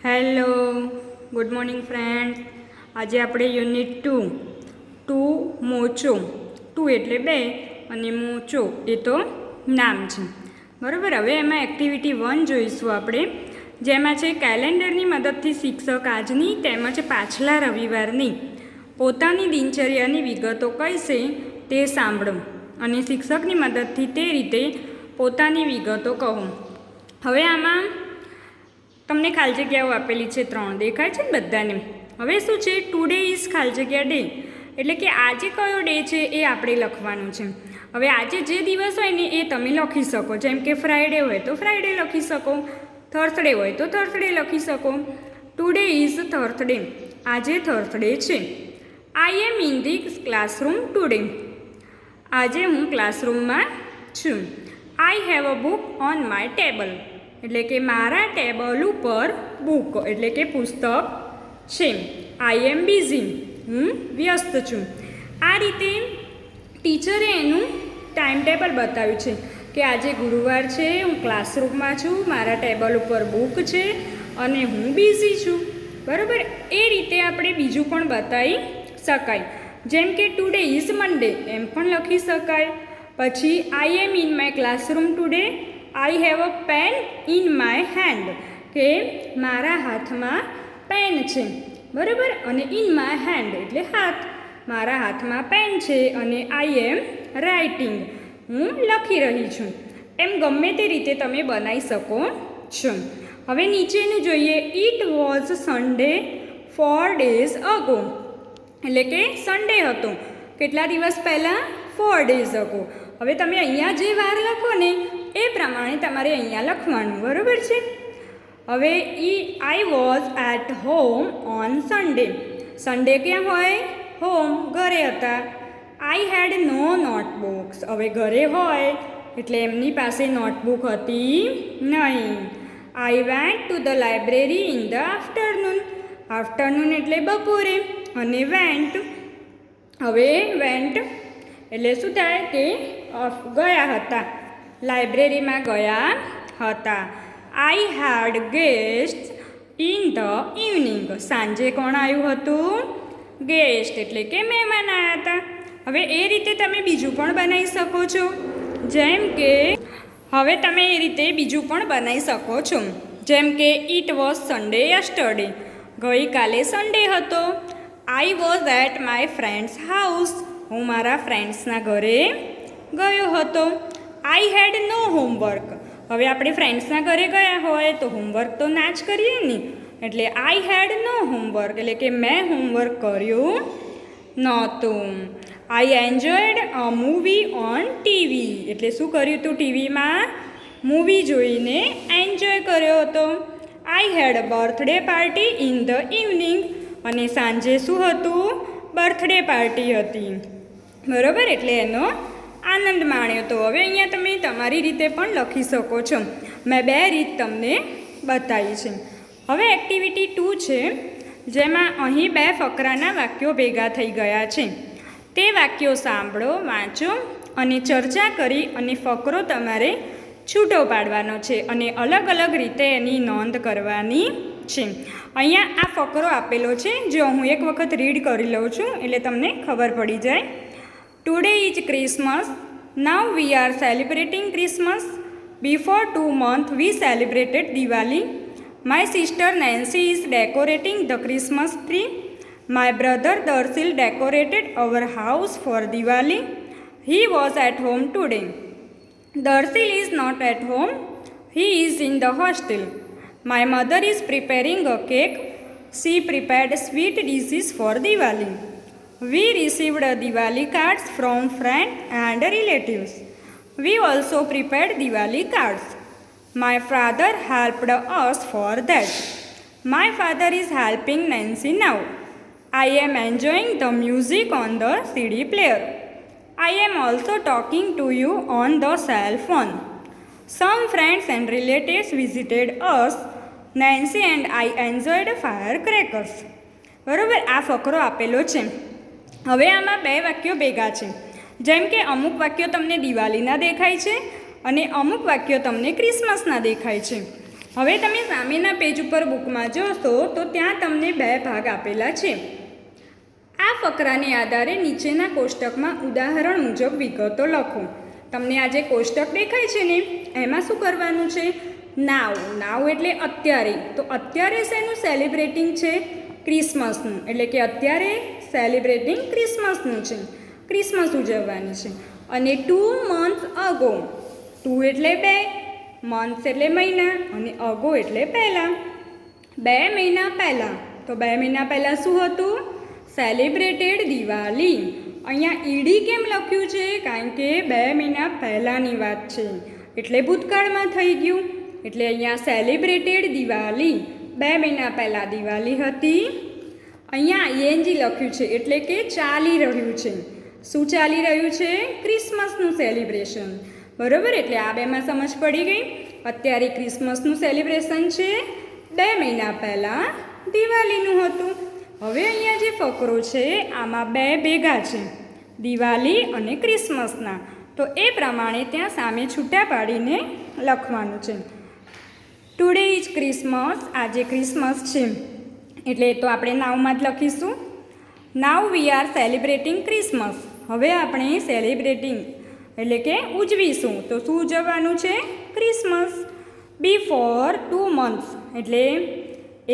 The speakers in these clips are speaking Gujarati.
Hello, good morning friends. આજે આપણે યુનિટ 2 મોચો. 2 એટલે 2 અને મોચો એ તો નામ છે, બરાબર. હવે એમાં એક્ટિવિટી 1 જોઈશું આપણે, જેમાં છે કેલેન્ડરની મદદથી શિક્ષક આજની તેમજ પાછલા રવિવારની પોતાની દિનચર્યાની વિગતો કહેશે તે સાંભળો અને શિક્ષકની મદદથી તે રીતે પોતાની વિગતો કહો. હવે આમાં તમને ખાલી જગ્યાઓ આપેલી છે 3 દેખાય છે ને બધાને. હવે શું છે, ટુડે ઇઝ ખાલી જગ્યા ડે, એટલે કે આજે કયો ડે છે એ આપણે લખવાનું છે. હવે આજે જે દિવસ હોય ને એ તમે લખી શકો, જેમ કે ફ્રાઈડે હોય તો ફ્રાઈડે લખી શકો, થર્સડે હોય તો થર્સડે લખી શકો. ટુડે ઇઝ થર્સડે, આજે થર્સડે છે. I am in the classroom today, આજે હું ક્લાસરૂમમાં છું. આઈ have a book on my table, એટલે કે મારા ટેબલ ઉપર બુક એટલે કે પુસ્તક છે. આઈ એમ બિઝી, હું વ્યસ્ત છું. આ રીતે ટીચરે એનું ટાઈમ ટેબલ બતાવ્યું છે કે આજે ગુરુવાર છે, હું ક્લાસરૂમમાં છું, મારા ટેબલ ઉપર બુક છે અને હું બિઝી છું, બરાબર. એ રીતે આપણે બીજું પણ બતાવી શકાય, જેમ કે ટુડે ઇઝ મન્ડે એમ પણ લખી શકાય. પછી I am in my classroom today, I have a pen in my hand, કે મારા હાથમાં પેન છે, બરાબર. અને ઇન માય હેન્ડ એટલે હાથ, મારા હાથમાં પેન છે અને આઈ એમ રાઇટિંગ, હું લખી રહી છું. એમ ગમે તે રીતે તમે બનાવી શકો છો. હવે નીચેનું જોઈએ. It was Sunday 4 days ago, એટલે કે સન્ડે હતો કેટલા દિવસ પહેલાં, 4 days અગો. હવે તમે અહીંયા જે વાર લખો ને એ પ્રમાણે તમારે અહીંયા લખવાનું, બરાબર છે. હવે I was at home on Sunday, Sunday ક્યાં હોય, હોમ ઘરે હતા. આઈ હેડ નો નોટબુક્સ, હવે ઘરે હોય એટલે એમની પાસે નોટબુક હતી નહીં. I went to the library in the afternoon, afternoon એટલે બપોરે, અને વેન્ટ, હવે વેન્ટ એટલે શું થાય કે ગયા હતા, લાઇબ્રેરીમાં ગયા હતા. આઈ હેડ ગેસ્ટ ઇન ધ ઇવનિંગ, સાંજે કોણ આવ્યું હતું, ગેસ્ટ એટલે કે મહેમાન આવ્યા હતા. હવે એ રીતે તમે બીજું પણ બનાવી શકો છો, જેમ કે હવે તમે એ રીતે બીજું પણ બનાવી શકો છો, જેમ કે ઇટ વોઝ સન્ડે યસ્ટરડે, ગઈકાલે સન્ડે હતો. I was at my friends house, હું મારા ફ્રેન્ડ્સના ઘરે ગયો હતો. આઈ હેડ નો હોમવર્ક, હવે આપણે ફ્રેન્ડ્સના ઘરે ગયા હોય તો હોમવર્ક તો ના જ કરીએ ને, એટલે આઈ હેડ નો હોમવર્ક એટલે કે મેં હોમવર્ક કર્યું નહોતું. આઈ enjoyed a movie on TV, એટલે શું કર્યું હતું, ટીવીમાં મૂવી જોઈને એન્જોય કર્યો હતો. I had birthday party in the evening, અને સાંજે શું હતું, બર્થડે પાર્ટી હતી, બરાબર. એટલે એનો આનંદ માણ્યો હતો. હવે અહીંયા તમે તમારી રીતે પણ લખી શકો છો. મેં 2 રીત તમને બતાવી છે. હવે એક્ટિવિટી 2 છે, જેમાં અહીં 2 ફકરાના વાક્યો ભેગા થઈ ગયા છે. તે વાક્યો સાંભળો, વાંચો અને ચર્ચા કરી અને ફકરો તમારે છૂટો પાડવાનો છે અને અલગ અલગ રીતે એની નોંધ કરવાની છે. અહીંયા આ ફકરો આપેલો છે, જો હું એક વખત રીડ કરી લઉં છું એટલે તમને ખબર પડી જાય. Today is Christmas, now we are celebrating Christmas. Before 2 months we celebrated Diwali. My sister Nancy is decorating the Christmas tree. My brother Darsil decorated our house for Diwali. He was at home today. Darsil is not at home. He is in the hostel. My mother is preparing a cake. She prepared sweet dishes for Diwali. We received Diwali cards from friends and relatives. We also prepared Diwali cards. My father helped us for that. My father is helping Nancy now. I am enjoying the music on the CD player. I am also talking to you on the cell phone. Some friends and relatives visited us. Nancy and I enjoyed firecrackers. બરાબર, આ ફકરો આપેલો છે. હવે આમાં 2 વાક્યો ભેગા છે, જેમ કે અમુક વાક્યો તમને દિવાળીના દેખાય છે અને અમુક વાક્યો તમને ક્રિસમસના દેખાય છે. હવે તમે સામેના પેજ ઉપર બુકમાં જોશો તો ત્યાં તમને 2 ભાગ આપેલા છે. આ ફકરાને આધારે નીચેના કોષ્ટકમાં ઉદાહરણ મુજબ વિગતો લખો. તમને આ જે કોષ્ટક દેખાય છે ને એમાં શું કરવાનું છે? નાવ એટલે અત્યારે. તો અત્યારે શેનું સેલિબ્રેટિંગ છે? ક્રિસમસનું. એટલે કે અત્યારે સેલિબ્રેટિંગ ક્રિસમસનું છે, ક્રિસમસ ઉજવવાની છે. અને 2 months ago, 2 એટલે 2, મંથ્સ એટલે મહિના અને અગો એટલે પહેલાં, 2 મહિના પહેલાં. તો 2 મહિના પહેલાં શું હતું? સેલિબ્રેટેડ દિવાળી. અહીંયા ઈડી કેમ લખ્યું છે? કારણ કે 2 મહિના પહેલાંની વાત છે એટલે ભૂતકાળમાં થઈ ગયું. એટલે અહીંયા સેલિબ્રેટેડ દિવાળી, 2 મહિના પહેલાં દિવાળી હતી. અહીંયા આઈએનજી લખ્યું છે એટલે કે ચાલી રહ્યું છે. શું ચાલી રહ્યું છે? ક્રિસમસનું સેલિબ્રેશન. બરાબર, એટલે આ 2માં સમજ પડી ગઈ. અત્યારે ક્રિસમસનું સેલિબ્રેશન છે, 2 મહિના પહેલાં દિવાળીનું હતું. હવે અહીંયા જે ફકરો છે આમાં 2 ભેગા છે, દિવાળી અને ક્રિસમસના. તો એ પ્રમાણે ત્યાં સામે છૂટા પાડીને લખવાનું છે. ટુડે ઇઝ ક્રિસમસ, આજે ક્રિસમસ છે એટલે તો આપણે નાવમાં જ લખીશું. નાવ વી આર સેલિબ્રેટિંગ ક્રિસમસ. હવે આપણે સેલિબ્રેટિંગ એટલે કે ઉજવીશું. તો શું ઉજવવાનું છે? ક્રિસમસ. બિફોર 2 months એટલે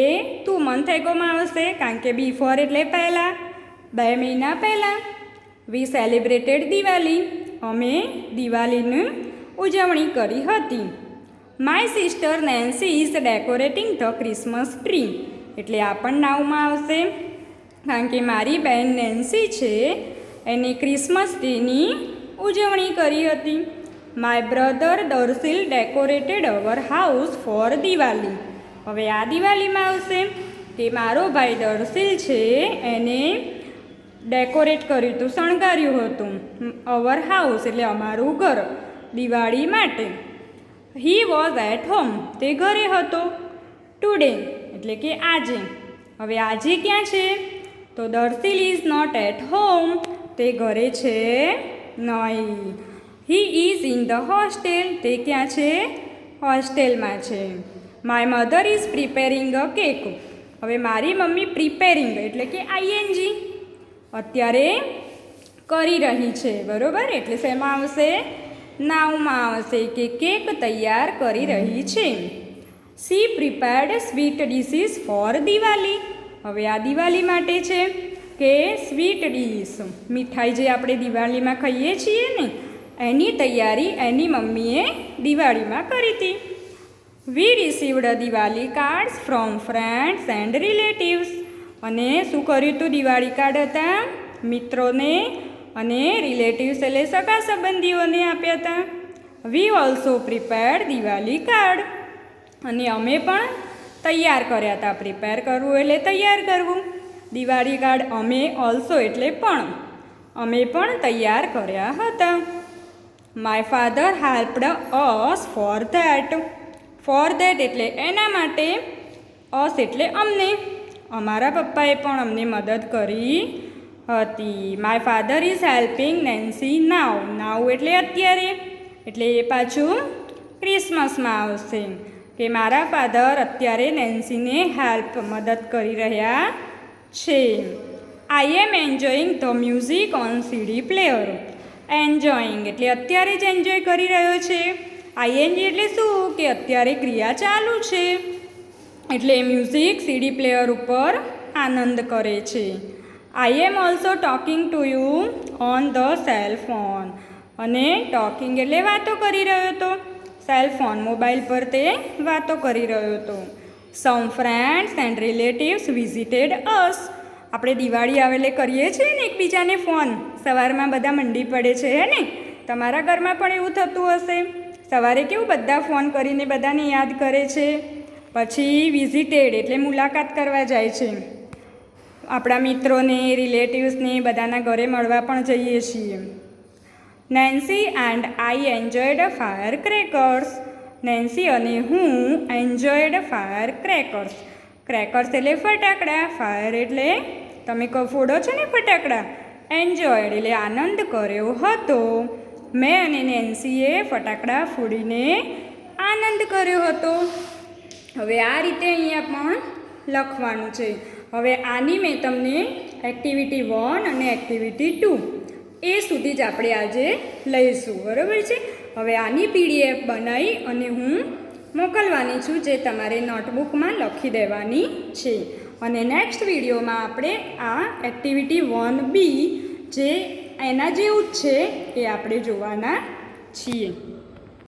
એ 2 months એગોમાં આવશે કારણ કે બિફોર એટલે પહેલાં, 2 મહિના પહેલાં. વી સેલિબ્રેટેડ દિવાળી, અમે દિવાળીની ઉજવણી કરી હતી. My sister Nancy is decorating the Christmas tree. એટલે આ પણ નાવમાં આવશે કારણ કે મારી બહેન નેન્સી છે એને ક્રિસમસ ટ્રીની ઉજવણી કરી હતી. My brother Darshil decorated our house for Diwali. હવે આ દિવાળીમાં આવશે કે મારો ભાઈ દર્શિલ છે એને ડેકોરેટ કર્યું હતું, શણગાર્યું હતું, અવર હાઉસ એટલે અમારું ઘર, દિવાળી માટે. હી વોઝ એટ હોમ, તે ઘરે હતો. ટુડે એટલે કે આજે. હવે આજે ક્યાં છે? તો Darshil is not at home, તે ઘરે છે નહીં. He is in the hostel, તે ક્યાં છે? હોસ્ટેલમાં છે. My mother is preparing a cake. હવે મારી મમ્મી પ્રિપેરિંગ એટલે કે આઈએનજી અત્યારે કરી રહી છે. બરાબર, એટલે શેમાં આવશે? નાવમાં આવશે કે કેક તૈયાર કરી રહી છે. She prepared sweet dishes for Diwali. હવે આ દિવાળી માટે છે કે સ્વીટ ડીશ, મીઠાઈ જે આપણે દિવાળીમાં ખાઈએ છીએ ને એની તૈયારી એની મમ્મીએ દિવાળીમાં કરી હતી. We received Diwali cards from friends and relatives. અને શું કર્યું હતું? દિવાળી કાર્ડ હતા, મિત્રોને અને રિલેટિવ્સ એટલે સગા સંબંધીઓને આપ્યા હતા. We also prepared Diwali card. અને અમે પણ તૈયાર કર્યા હતા. પ્રિપેર કરવું એટલે તૈયાર કરવું. દિવાળી કાર્ડ અમે ઓલ્સો એટલે પણ, અમે પણ તૈયાર કર્યા હતા. My father helped us for that. For that એટલે એના માટે, અસ એટલે અમને, અમારા પપ્પાએ પણ અમને મદદ કરી હતી. My father is helping Nancy now. Now એટલે અત્યારે, એટલે એ પાછું ક્રિસમસમાં આવશે કે મારા ફાધર અત્યારે નેન્સીને હેલ્પ, મદદ કરી રહ્યા છે. I am enjoying the music on CD player. Enjoying એટલે અત્યારે જ એન્જોય કરી રહ્યો છે. આઈએનજી એટલે શું? કે અત્યારે ક્રિયા ચાલુ છે એટલે મ્યુઝિક સીડી પ્લેયર ઉપર આનંદ કરે છે. I am also talking to you on the cell phone. અને ટોકિંગ એટલે વાતો કરી રહ્યો હતો, સેલ ફોન મોબાઈલ પર તે વાતો કરી રહ્યો હતો. સમ ફ્રેન્ડ્સ એન્ડ રિલેટિવ્સ વિઝિટેડ અસ. આપણે દિવાળી આવે એટલે કરીએ છીએ ને એકબીજાને ફોન, સવારમાં બધા મંડી પડે છે હે ને? તમારા ઘરમાં પણ એવું થતું હશે. સવારે કેવું બધા ફોન કરીને બધાને યાદ કરે છે. પછી વિઝિટેડ એટલે મુલાકાત કરવા જાય છે. આપણા મિત્રોને, રિલેટિવ્સને બધાના ઘરે મળવા પણ જઈએ છીએ. Nancy and I enjoyed fire crackers. Nancy અને હું એન્જોયડ ફાયર ક્રેકર્સ. ક્રેકર્સ એટલે ફટાકડા, ફાયર એટલે તમે ફોડો છો ને ફટાકડા. એન્જોયડ એટલે આનંદ કર્યો હતો. મેં અને નેન્સીએ ફટાકડા ફોડીને આનંદ કર્યો હતો. હવે આ રીતે અહીંયા પણ લખવાનું છે. હવે આની મેં તમને એક્ટિવિટી 1 અને એક્ટિવિટી 2 એ સુધી જ આપણે આજે લઈશું, બરાબર છે. હવે આની PDF બનાવી અને હું મોકલવાની છું, જે તમારે નોટબુકમાં લખી દેવાની છે. અને નેક્સ્ટ વિડીયોમાં આપણે આ એક્ટિવિટી 1B જે એના જેવું જ છે એ આપણે જોવાના છીએ.